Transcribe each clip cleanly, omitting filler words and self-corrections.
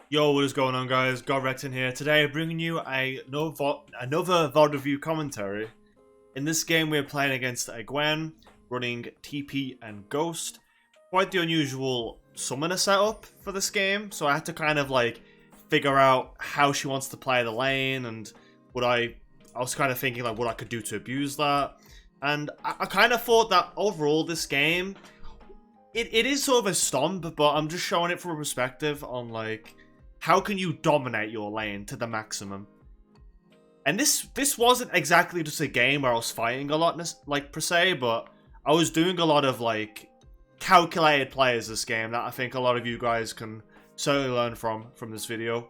Yo, what is going on, guys? Godrekton here. Today, bringing you another VOD review commentary. In this game, we're playing against a Gwen, running TP and Ghost. Quite the unusual summoner setup for this game, so I had to kind of like figure out how she wants to play the lane, and I was kind of thinking like what I could do to abuse that. And I kind of thought that overall this game, it is sort of a stomp, but I'm just showing it from a perspective on like, how can you dominate your lane to the maximum? And this wasn't exactly just a game where I was fighting a lot, like, per se, but I was doing a lot of, like, calculated plays this game that I think a lot of you guys can certainly learn from this video.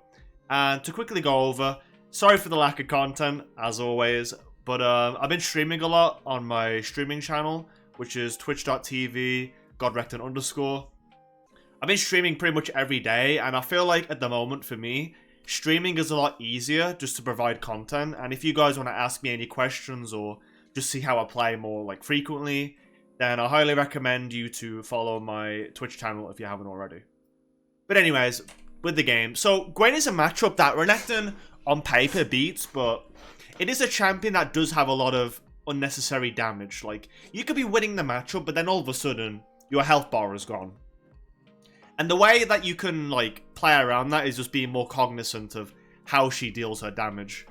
And to quickly go over, sorry for the lack of content, as always, but I've been streaming a lot on my streaming channel, which is twitch.tv, Godrekton_. I've been streaming pretty much every day, and I feel like at the moment for me, streaming is a lot easier just to provide content. And if you guys want to ask me any questions or just see how I play more like frequently, then I highly recommend you to follow my Twitch channel if you haven't already. But anyways, with the game. So Gwen is a matchup that Renekton on paper beats, but it is a champion that does have a lot of unnecessary damage. Like, you could be winning the matchup, but then all of a sudden, your health bar is gone. And the way that you can, like, play around that is just being more cognizant of how she deals her damage.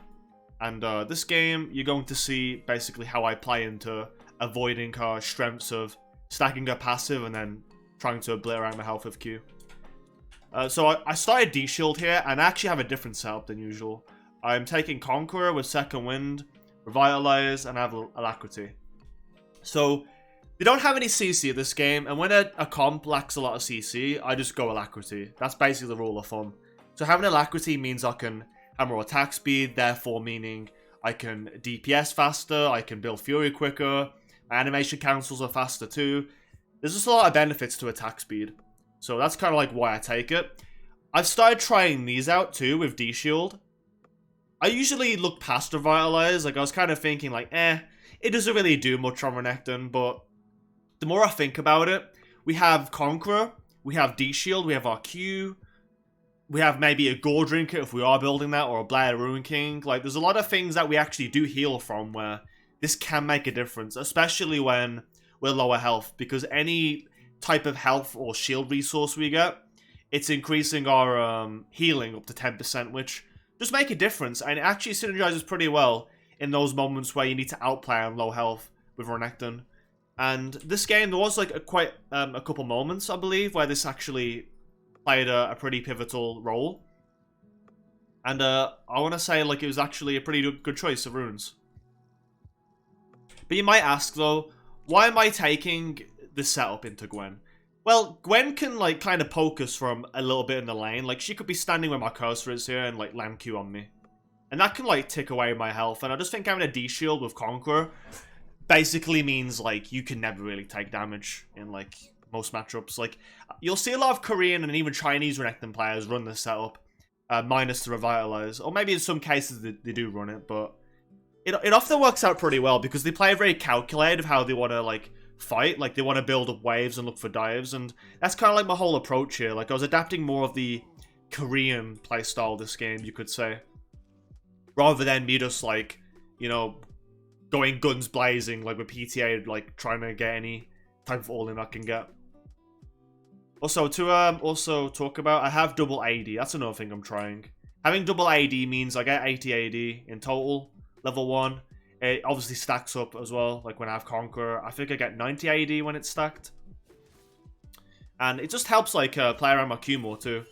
And this game, you're going to see basically how I play into avoiding her strengths of stacking her passive and then trying to obliterate my health with Q. So I started D-Shield here, and I actually have a different setup than usual. I'm taking Conqueror with Second Wind, Revitalize, and I have Alacrity. So they don't have any CC this game, and when a comp lacks a lot of CC, I just go Alacrity. That's basically the rule of thumb. So having Alacrity means I can have more attack speed, therefore meaning I can DPS faster, I can build Fury quicker, my animation cancels are faster too. There's just a lot of benefits to attack speed. So that's kind of like why I take it. I've started trying these out too with D-Shield. I usually look past Revitalize, like I was kind of thinking like, it doesn't really do much on Renekton, but the more I think about it, we have Conqueror, we have D-Shield, we have our Q, we have maybe a Godrekton if we are building that, or a Blade Ruin King. Like, there's a lot of things that we actually do heal from where this can make a difference, especially when we're lower health, because any type of health or shield resource we get, it's increasing our healing up to 10%, which does make a difference, and it actually synergizes pretty well in those moments where you need to outplay on low health with Renekton. And this game, there was like a couple moments, I believe, where this actually played a pretty pivotal role. And I want to say like it was actually a pretty good choice of runes. But you might ask though, why am I taking this setup into Gwen? Well, Gwen can like kind of poke us from a little bit in the lane. Like, she could be standing where my cursor is here and like land Q on me. And that can like tick away my health. And I just think having a D-Shield with Conqueror basically means like you can never really take damage in like most matchups. Like, you'll see a lot of Korean and even Chinese Renekton players run this setup, minus the Revitalize, or maybe in some cases they do run it, but it often works out pretty well because they play very calculated of how they want to like fight. Like, they want to build up waves and look for dives, and that's kind of like my whole approach here. Like, I was adapting more of the Korean playstyle this game, you could say, rather than me just like, you know, going guns blazing, like with PTA, like trying to get any type of all-in I can get. Also, to also talk about, I have double AD. That's another thing I'm trying. Having double AD means I get 80 AD in total, level 1. It obviously stacks up as well, like when I have Conqueror. I think I get 90 AD when it's stacked. And it just helps like play around my Q more too.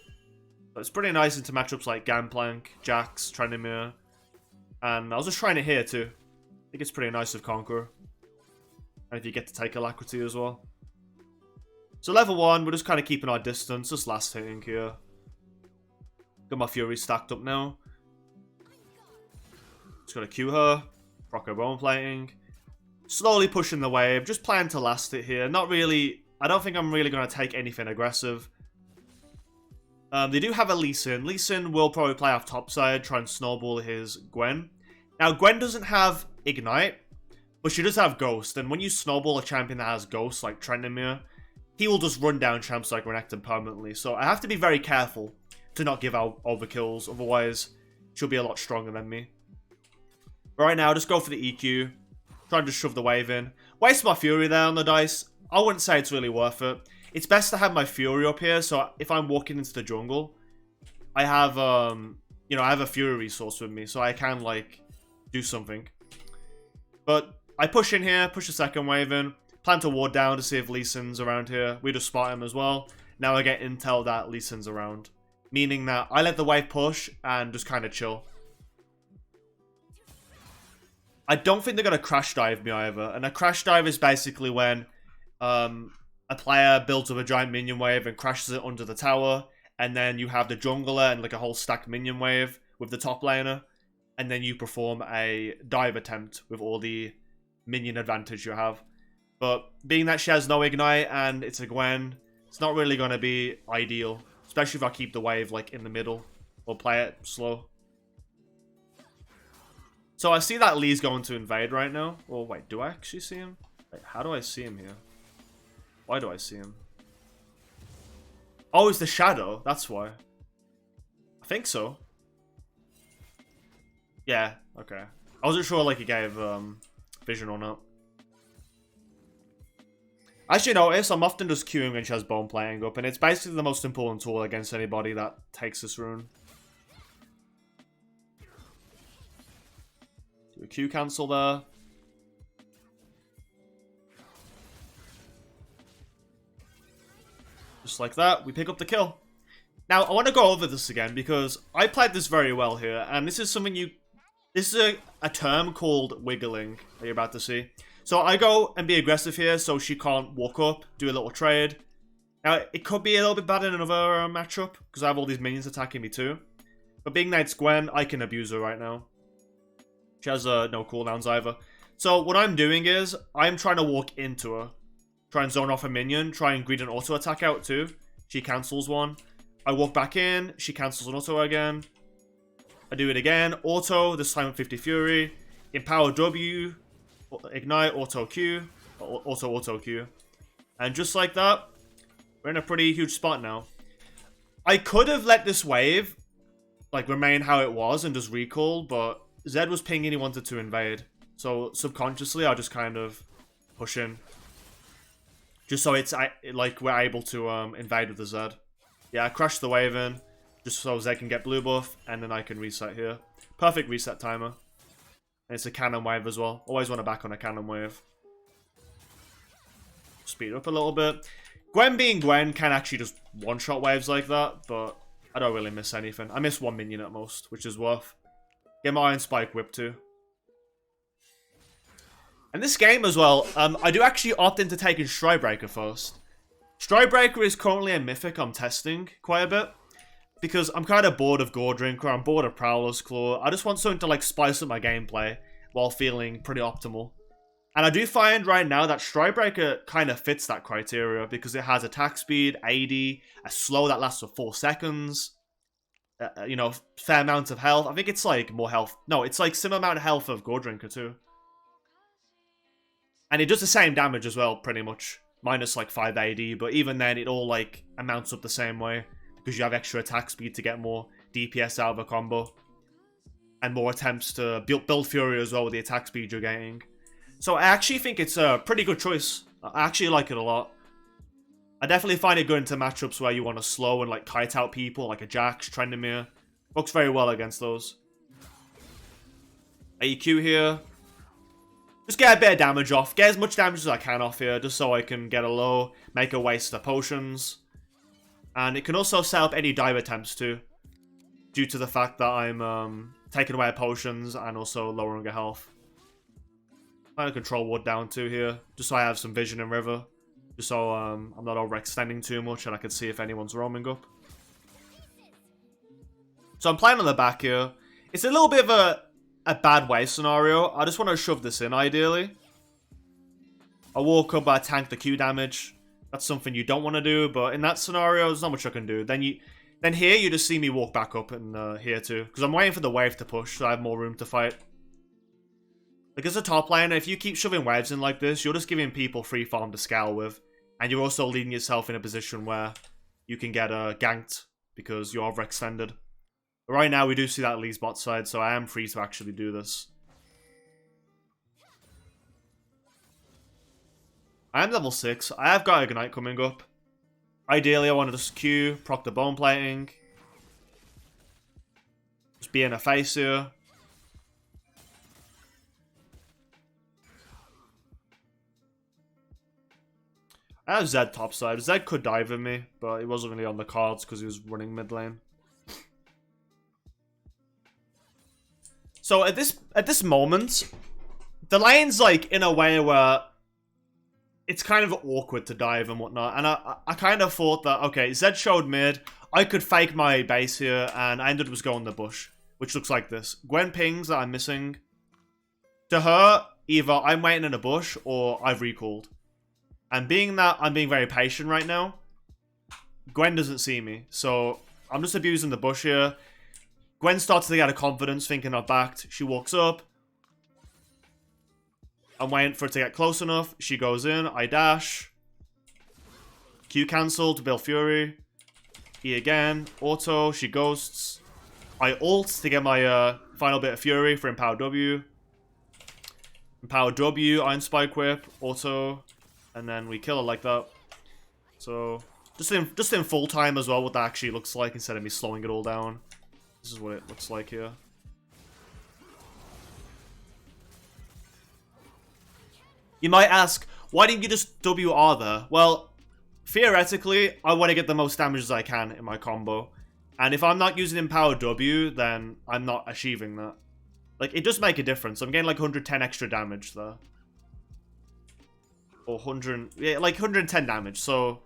But it's pretty nice into matchups like Gangplank, Jax, Trendemir. And I was just trying it here too. I think it's pretty nice with Conqueror. And if you get to take Alacrity as well. So level 1, we're just kind of keeping our distance, just last hitting here. Got my Fury stacked up now. Just gotta Q her. Proc her bone plating. Slowly pushing the wave, just playing to last it here. Not really, I don't think I'm really going to take anything aggressive. They do have a Lee Sin. Lee Sin will probably play off topside, try and snowball his Gwen. Now, Gwen doesn't have Ignite, but she does have Ghost. And when you snowball a champion that has Ghost, like Trendemir, he will just run down champs like Renekton permanently. So I have to be very careful to not give out overkills. Otherwise, she'll be a lot stronger than me. But right now, just go for the EQ. Try and just shove the wave in. Waste my Fury there on the dice. I wouldn't say it's really worth it. It's best to have my Fury up here, so if I'm walking into the jungle, I have, you know, I have a Fury resource with me, so I can, like, do something. But I push in here, push the second wave in, plant a ward down to see if Lee Sin's around here. We just spot him as well. Now I get intel that Lee Sin's around. Meaning that I let the wave push and just kind of chill. I don't think they're going to crash dive me either. And a crash dive is basically when a player builds up a giant minion wave and crashes it under the tower. And then you have the jungler and like a whole stacked minion wave with the top laner. And then you perform a dive attempt with all the minion advantage you have. But being that she has no ignite and it's a Gwen, it's not really going to be ideal. Especially if I keep the wave like in the middle or play it slow. So I see that Lee's going to invade right now. Well, wait, do I actually see him? Wait, how do I see him here? Why do I see him? Oh, it's the shadow. That's why. I think so. Yeah, okay. I wasn't sure like he gave vision or not. As you notice, I'm often just queuing when she has bone plating up, and it's basically the most important tool against anybody that takes this rune. Do a Q cancel there. Just like that, we pick up the kill. Now, I want to go over this again, because I played this very well here, and this is something you... This is a term called wiggling that you're about to see. So I go and be aggressive here so she can't walk up, do a little trade. Now, it could be a little bit bad in another matchup, because I have all these minions attacking me too. But being Knight's Gwen, I can abuse her right now. She has no cooldowns either. So what I'm doing is, I'm trying to walk into her. Try and zone off a minion, try and greed an auto attack out too. She cancels one. I walk back in, she cancels an auto again. I do it again, auto, this time with 50 Fury. Empower W, ignite, auto Q, auto Q. And just like that, we're in a pretty huge spot now. I could have let this wave, like, remain how it was and just recall, but Zed was pinging he wanted to invade. So subconsciously, I just kind of push in. Just so it's, like, we're able to invade with the Zed. Yeah, I crashed the wave in, just so Zed can get blue buff, and then I can reset here. Perfect reset timer. And it's a cannon wave as well. Always want to back on a cannon wave. Speed up a little bit. Gwen being Gwen can actually just one-shot waves like that, but I don't really miss anything. I miss one minion at most, which is worth. Get my Iron Spike whip too. And this game as well, I do actually opt into taking Stridebreaker first. Stridebreaker is currently a mythic I'm testing quite a bit. Because I'm kind of bored of Godrekton, I'm bored of Prowler's Claw. I just want something to like spice up my gameplay while feeling pretty optimal. And I do find right now that Stridebreaker kind of fits that criteria because it has attack speed, AD, a slow that lasts for 4 seconds. You know, fair amount of health. I think it's like more health. No, it's like similar amount of health of Godrekton too. And it does the same damage as well, pretty much. Minus like 5 AD, but even then it all like amounts up the same way. Because you have extra attack speed to get more DPS out of a combo. And more attempts to build Fury as well with the attack speed you're getting. So I actually think it's a pretty good choice. I actually like it a lot. I definitely find it good into matchups where you want to slow and like kite out people, like a Jax, Trendemir. Works very well against those. AQ here. Just get a bit of damage off. Get as much damage as I can off here, just so I can get a low, make a waste of potions. And it can also set up any dive attempts too. Due to the fact that I'm taking away potions and also lowering her health. I'm going to control ward down too here. Just so I have some vision in river. Just so I'm not overextending too much and I can see if anyone's roaming up. So I'm playing on the back here. It's a little bit of a bad wave scenario. I just want to shove this in ideally. I walk up, I tank the Q damage. That's something you don't want to do, but in that scenario, there's not much I can do. Then here, you just see me walk back up and here too. Because I'm waiting for the wave to push, so I have more room to fight. Like as a top laner, if you keep shoving waves in like this, you're just giving people free farm to scale with. And you're also leaving yourself in a position where you can get ganked because you're overextended. But right now, we do see that Lee's bot side, so I am free to actually do this. I am level 6. I have got Ignite coming up. Ideally, I want to just Q, proc the bone plating. Just be in a face here. I have Zed topside. Zed could dive in me, but it wasn't really on the cards because he was running mid lane. So at this moment, the lane's like in a way where it's kind of awkward to dive and whatnot. And I kind of thought that, okay, Zed showed mid. I could fake my base here, and I ended up just going the bush, which looks like this. Gwen pings that I'm missing. To her, either I'm waiting in a bush or I've recalled. And being that I'm being very patient right now, Gwen doesn't see me. So I'm just abusing the bush here. Gwen starts to get a confidence, thinking I've backed. She walks up. I'm waiting for it to get close enough. She goes in. I dash. Q cancel to build Fury. E again. Auto. She ghosts. I ult to get my final bit of Fury for Empower W. Empower W. Iron Spike Whip. Auto. And then we kill her like that. So, just in full time as well, what that actually looks like instead of me slowing it all down. This is what it looks like here. You might ask, why didn't you just WR there? Well, theoretically, I want to get the most damage as I can in my combo. And if I'm not using Empower W, then I'm not achieving that. Like, it does make a difference. I'm getting like 110 extra damage there. Or 100, yeah, like 110 damage, so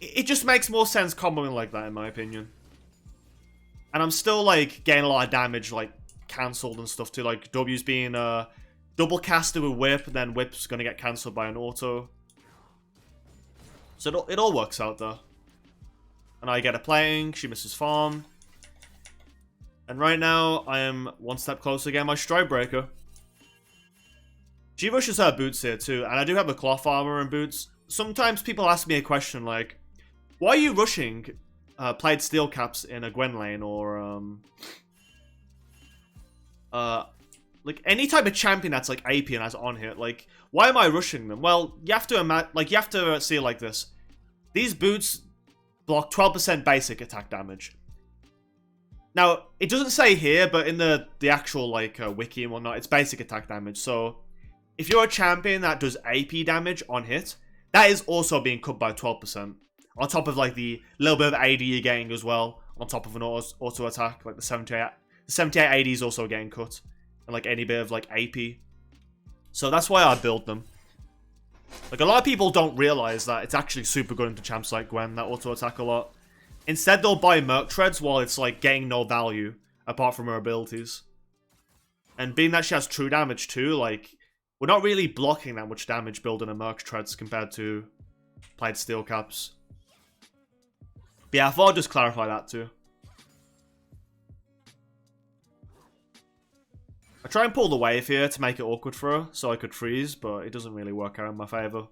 it just makes more sense comboing like that, in my opinion. And I'm still, like, getting a lot of damage, like, cancelled and stuff too, like, W's being double casted with Whip, then Whip's gonna get cancelled by an auto. So it all works out there. And I get a playing, she misses farm. And right now, I am one step closer again, my Stride Breaker. She rushes her boots here too, and I do have a cloth armor and boots. Sometimes people ask me a question like, why are you rushing plaid steel caps in a Gwen lane or like any type of champion that's like AP and has on hit? Like, why am I rushing them? Well, you have to see it like this. These boots block 12% basic attack damage. Now, it doesn't say here, but in the actual like wiki and whatnot, it's basic attack damage. So if you're a champion that does AP damage on hit, that is also being cut by 12%. On top of like the little bit of AD you're getting as well, on top of an auto attack, like the 78 AD is also getting cut. And like any bit of like AP. So that's why I build them. Like a lot of people don't realize that it's actually super good into champs like Gwen that auto attack a lot. Instead they'll buy Merc Treads while it's like getting no value apart from her abilities. And being that she has true damage too, like we're not really blocking that much damage building a Merc Treads compared to plaid steel caps. But yeah, I thought I'd just clarify that too. I try and pull the wave here to make it awkward for her so I could freeze, but it doesn't really work out in my favour.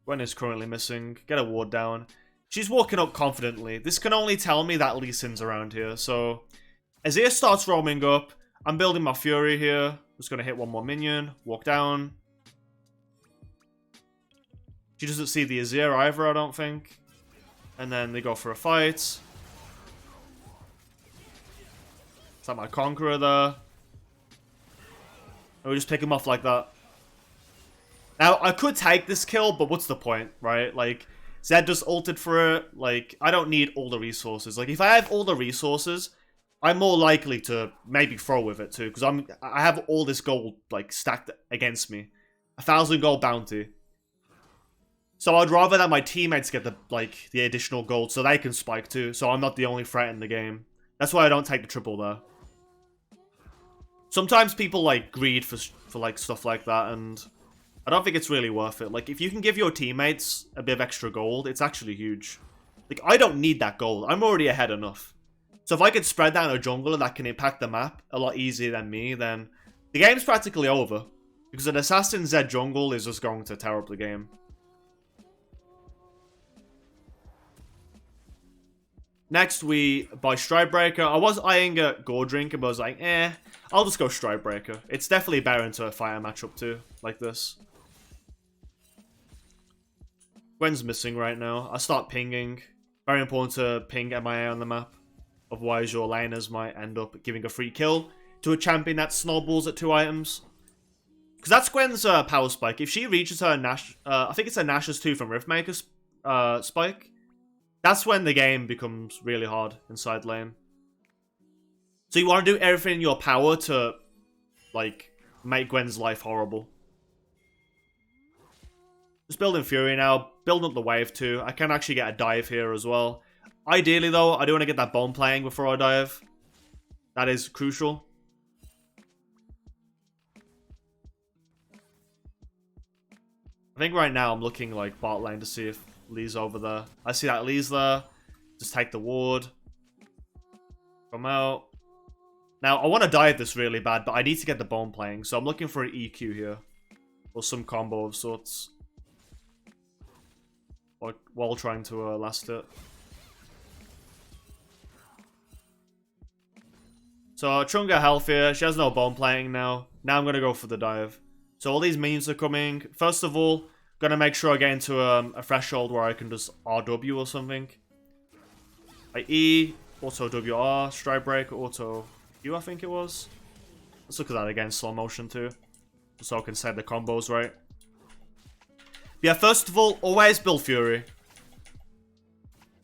Gwen is currently missing. Get a ward down. She's walking up confidently. This can only tell me that Lee Sin's around here. So, Azir starts roaming up. I'm building my Fury here. Just going to hit one more minion. Walk down. She doesn't see the Azir either, I don't think. And then they go for a fight. Is that my Conqueror there? And we just pick him off like that. Now, I could take this kill, but what's the point, right? Like, Zed just ulted for it. Like, I don't need all the resources. Like, if I have all the resources, I'm more likely to maybe throw with it too. Because I have all this gold, like, stacked against me. 1,000 gold bounty. So I'd rather that my teammates get the additional gold so they can spike too. So I'm not the only threat in the game. That's why I don't take the triple there. Sometimes people, like, greed for like, stuff like that, and I don't think it's really worth it. Like, if you can give your teammates a bit of extra gold, it's actually huge. Like, I don't need that gold. I'm already ahead enough. So if I could spread down a jungler that can impact the map a lot easier than me, then the game's practically over. Because an Assassin Zed jungle is just going to tear up the game. Next, we buy Stridebreaker. I was eyeing a Godrekton, but I was like, I'll just go Stridebreaker. It's definitely better into a fire matchup too, like this. Gwen's missing right now. I start pinging. Very important to ping MIA on the map. Otherwise, your laners might end up giving a free kill to a champion that snowballs at 2 items. Because that's Gwen's power spike. If she reaches her Nash, I think it's a Nash's 2 from Riftmaker's spike, that's when the game becomes really hard inside lane. So you want to do everything in your power to, like, make Gwen's life horrible. Just building Fury now, building up the wave too. I can actually get a dive here as well. Ideally though, I do want to get that bone playing before I dive. That is crucial. I think right now I'm looking like bot lane to see if Lee's over there. I see that Lee's there. Just take the ward. Come out. Now, I want to dive this really bad, but I need to get the bone playing. So I'm looking for an EQ here. Or some combo of sorts. While trying to last it. So Chunga health here. She has no bone playing now. Now I'm going to go for the dive. So all these minions are coming. First of all, going to make sure I get into a threshold where I can just RW or something. I E, auto WR, Stridebreaker, auto Q I think it was. Let's look at that again, slow motion too. So I can set the combos right. Yeah, first of all, always build Fury.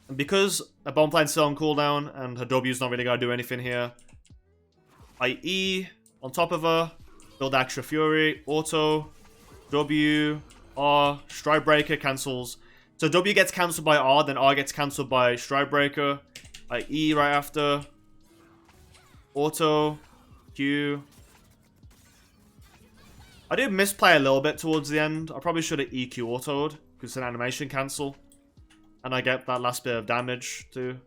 And because a bone plane's still on cooldown and her W's not really going to do anything here, I E on top of her, build extra Fury, auto, W, R, Stridebreaker cancels. So W gets cancelled by R, then R gets cancelled by Stridebreaker. I E right after. Auto, Q. I did misplay a little bit towards the end. I probably should have EQ autoed, because it's an animation cancel. And I get that last bit of damage too.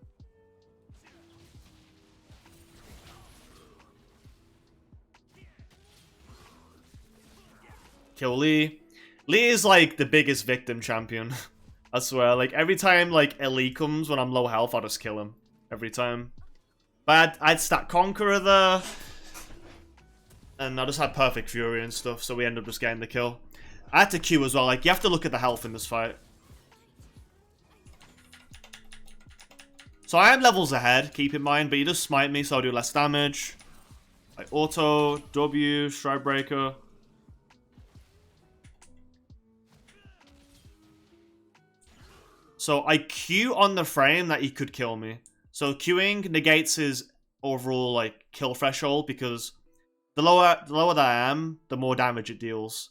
Kill Lee. Lee is like the biggest victim champion. I swear. Like every time like a Lee comes when I'm low health, I'll just kill him. Every time. But I'd stack Conqueror there. And I just had perfect Fury and stuff, so we end up just getting the kill. I had to Q as well. Like, you have to look at the health in this fight. So I am levels ahead, keep in mind, but you just smite me, so I'll do less damage. Like auto, W, Stridebreaker. So I Q on the frame that he could kill me. So Qing negates his overall like kill threshold because the lower that I am, the more damage it deals.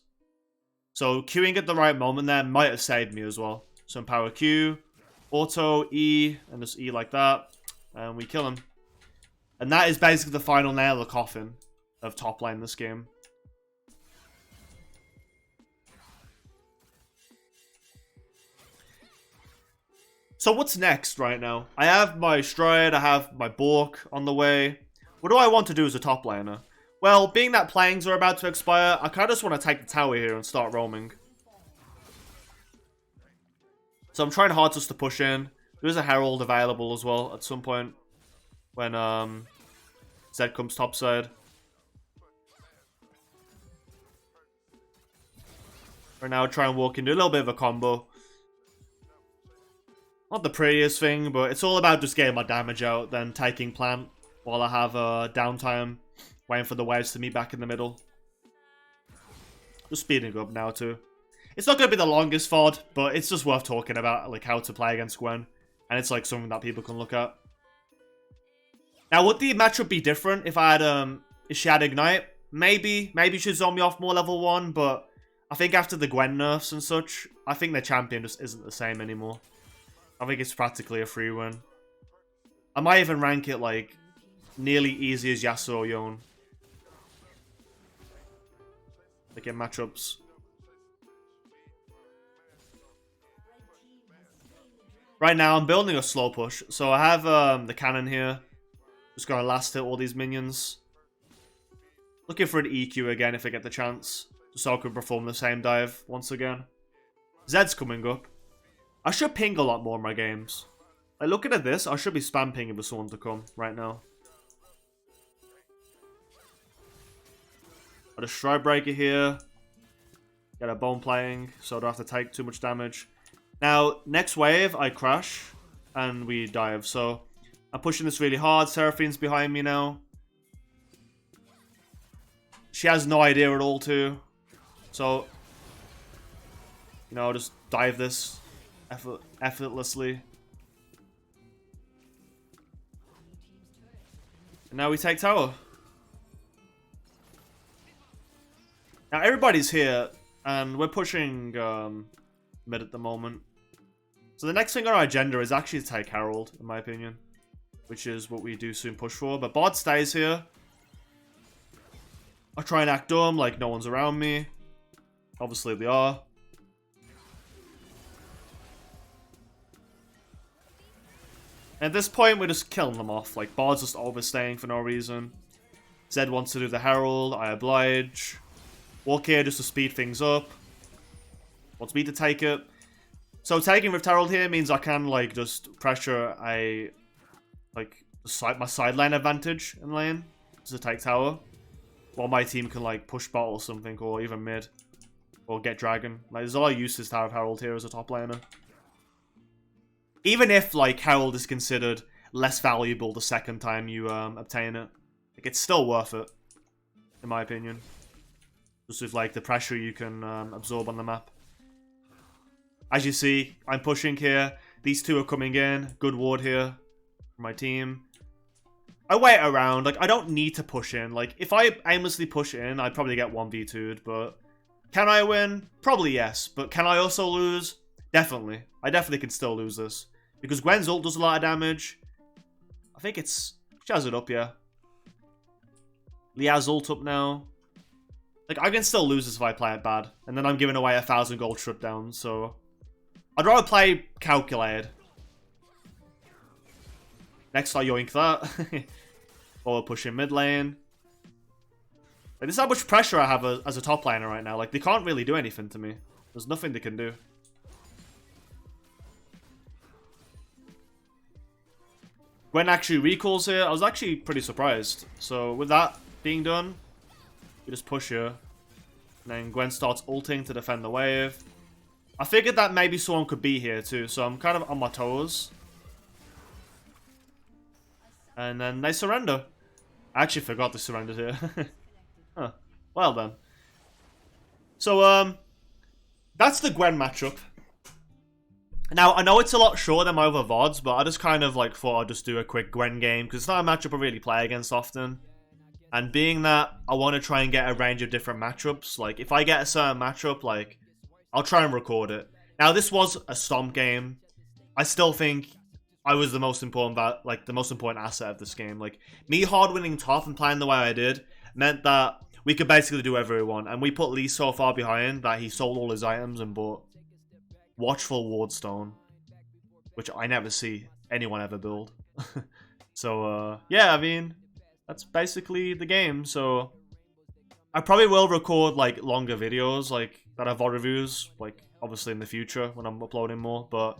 So Qing at the right moment there might have saved me as well. So power Q, auto, E, and just E like that. And we kill him. And that is basically the final nail in the coffin of top lane this game. So what's next right now? I have my Stride, I have my Bork on the way. What do I want to do as a top laner? Well, being that planes are about to expire, I kind of just want to take the tower here and start roaming. So I'm trying hard just to push in. There is a Herald available as well at some point when Zed comes topside. Right now, try and walk into a little bit of a combo. Not the prettiest thing, but it's all about just getting my damage out, then taking plant while I have downtime, waiting for the waves to meet back in the middle. Just speeding up now too. It's not going to be the longest VOD, but it's just worth talking about, like how to play against Gwen. And it's like something that people can look at. Now, would the matchup be different if I had, if she had Ignite? Maybe she'd zone me off more level 1, but I think after the Gwen nerfs and such, I think the champion just isn't the same anymore. I think it's practically a free win. I might even rank it like nearly easy as Yasuo or Yone. Like in matchups. Right now I'm building a slow push. So I have the cannon here. Just gonna last hit all these minions. Looking for an EQ again if I get the chance. Just so I can perform the same dive once again. Zed's coming up. I should ping a lot more in my games. Like, looking at this, I should be spam pinging for someone to come right now. Got a Stride Breaker here. Get a Bone Playing, so I don't have to take too much damage. Now, next wave, I crash, and we dive. So, I'm pushing this really hard. Seraphine's behind me now. She has no idea at all, too. So, you know, I'll just dive this effortlessly. And now we take tower. Now, everybody's here, and we're pushing mid at the moment. So the next thing on our agenda is actually to take Herald, in my opinion. Which is what we do soon push for. But bot stays here. I try and act dumb, like no one's around me. Obviously they are. At this point, we're just killing them off. Like, Bard's just overstaying for no reason. Zed wants to do the Herald. I oblige. Walk here just to speed things up. Wants me to take it. So taking Rift Herald here means I can, like, just pressure a, like, my side lane advantage in lane to take tower. While my team can, like, push bot or something, or even mid. Or get dragon. Like, there's a lot of uses to have Herald here as a top laner. Even if, like, Herald is considered less valuable the second time you obtain it. Like, it's still worth it, in my opinion. Just with, like, the pressure you can absorb on the map. As you see, I'm pushing here. These two are coming in. Good ward here for my team. I wait around. Like, I don't need to push in. Like, if I aimlessly push in, I'd probably get 1v2'd, but... Can I win? Probably yes. But can I also lose? Definitely. I definitely can still lose this. Because Gwen's ult does a lot of damage. I think it's... She has it up, yeah. Lia's ult up now. Like, I can still lose this if I play it bad. And then I'm giving away 1,000 gold shutdown, so... I'd rather play calculated. Next, I yoink that. Or push in mid lane. Like, this is how much pressure I have as a top laner right now. Like, they can't really do anything to me. There's nothing they can do. Gwen actually recalls here. I was actually pretty surprised. So, with that being done, we just push here. And then Gwen starts ulting to defend the wave. I figured that maybe someone could be here too, so I'm kind of on my toes. And then they surrender. I actually forgot they surrendered here. Huh. Well then. So, that's the Gwen matchup. Now, I know it's a lot shorter than my other VODs, but I just kind of like thought I'd just do a quick Gwen game, because it's not a matchup I really play against often. And being that I want to try and get a range of different matchups, like if I get a certain matchup, like I'll try and record it. Now, this was a stomp game. I still think I was the most important, the most important asset of this game. Like, me hard winning top and playing the way I did meant that we could basically do whatever we want. And we put Lee so far behind that he sold all his items and bought Watchful Wardstone, which I never see anyone ever build. So, yeah, I mean, that's basically the game. So, I probably will record, like, longer videos, like, that are VOD reviews, like, obviously in the future when I'm uploading more, but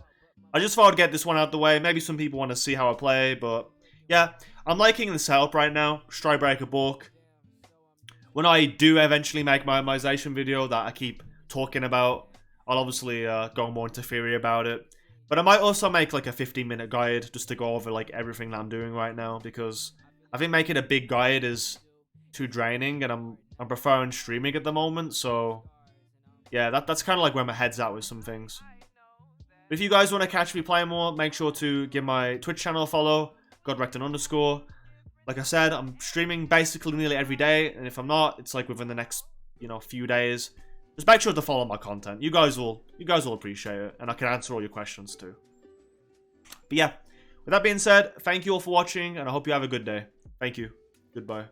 I just thought I'd get this one out the way. Maybe some people want to see how I play, but yeah, I'm liking the setup right now. Stride Breaker Book. When I do eventually make my optimization video that I keep talking about, I'll obviously go more into theory about it. But I might also make like a 15-minute guide just to go over like everything that I'm doing right now, because I think making a big guide is too draining, and I'm preferring streaming at the moment, so yeah, that's kind of like where my head's at with some things. But if you guys want to catch me playing more, make sure to give my Twitch channel a follow, Godrekton_. Like I said, I'm streaming basically nearly every day, and if I'm not, it's like within the next, you know, few days. Just make sure to follow my content. You guys will appreciate it, and I can answer all your questions too. But yeah, with that being said, thank you all for watching, and I hope you have a good day. Thank you. Goodbye.